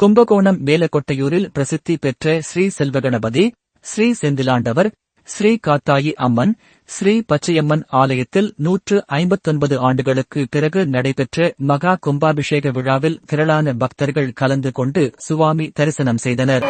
கும்பகோணம் மேலக்கொட்டையூரில் பிரசித்தி பெற்ற ஸ்ரீ செல்வகணபதி, ஸ்ரீ செந்திலாண்டவர், ஸ்ரீ காத்தாயி அம்மன், ஸ்ரீ பச்சையம்மன் ஆலயத்தில் 159 ஆண்டுகளுக்கு பிறகு நடைபெற்ற மகா கும்பாபிஷேக விழாவில் திரளான பக்தர்கள் கலந்து கொண்டு சுவாமி தரிசனம் செய்தனர்.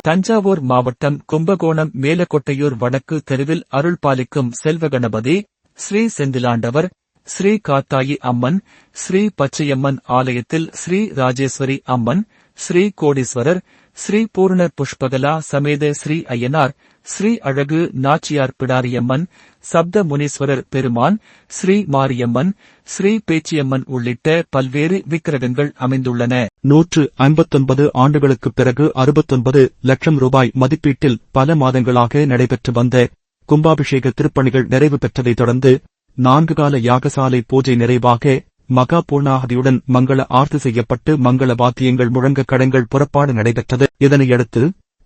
தஞ்சாவூர் மாவட்டம் கும்பகோணம் மேலக்கொட்டையூர் வடக்கு தெருவில் அருள்பாலிக்கும் செல்வகணபதி, ஸ்ரீ செந்திலாண்டவர், ஸ்ரீ காத்தாயி அம்மன், ஸ்ரீ பச்சையம்மன் ஆலயத்தில் ஸ்ரீ ராஜேஸ்வரி அம்மன், ஸ்ரீ கோடீஸ்வரர், ஸ்ரீ பூர்ண புஷ்பகலா சமேத ஸ்ரீ ஐயனார், ஸ்ரீ அழகு நாச்சியார் பிடாரியம்மன், சப்த முனீஸ்வரர் பெருமான், ஸ்ரீ மாரியம்மன், ஸ்ரீ பேச்சியம்மன் உள்ளிட்ட பல்வேறு விக்கிரகங்கள் அமைந்துள்ளன. 159 ஆண்டுகளுக்குப் பிறகு 69 லட்சம் ரூபாய் மதிப்பீட்டில் பல மாதங்களாக நடைபெற்று வந்த கும்பாபிஷேக திருப்பணிகள் நிறைவு பெற்றதைத் தொடர்ந்து 4 கால யாகசாலை பூஜை நிறைவாக மகா பூர்ணாகதியுடன் மங்கள ஆர்த்தி செய்யப்பட்டு மங்கள வாத்தியங்கள் முழங்க கடங்கள் புறப்பாடு நடைபெற்றது. இதனையடுத்து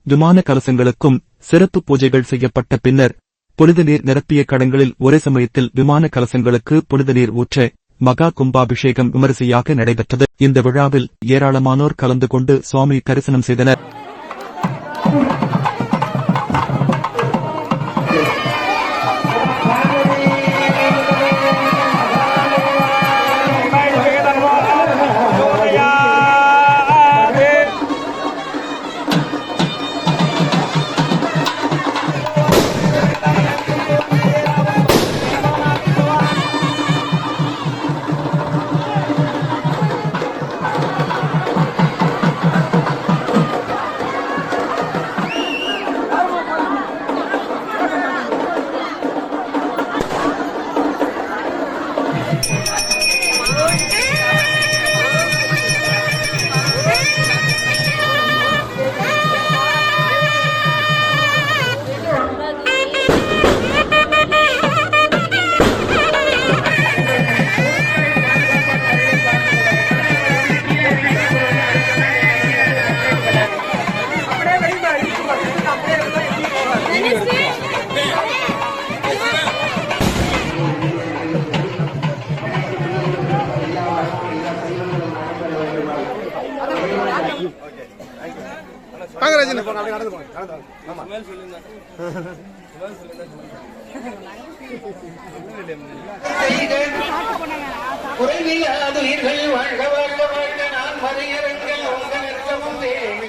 விமான கலசங்களுக்கும் சிறப்பு பூஜைகள் செய்யப்பட்ட பின்னர் புனித நீர் நிரப்பிய கடங்களில் ஒரே சமயத்தில் விமான கலசங்களுக்கு புனித நீர் ஊற்ற மகா கும்பாபிஷேகம் விமரிசையாக நடைபெற்றது. இந்த விழாவில் ஏராளமானோர் கலந்து கொண்டு சுவாமி தரிசனம் செய்தனர். குறைவில்லாத உயிர்கள்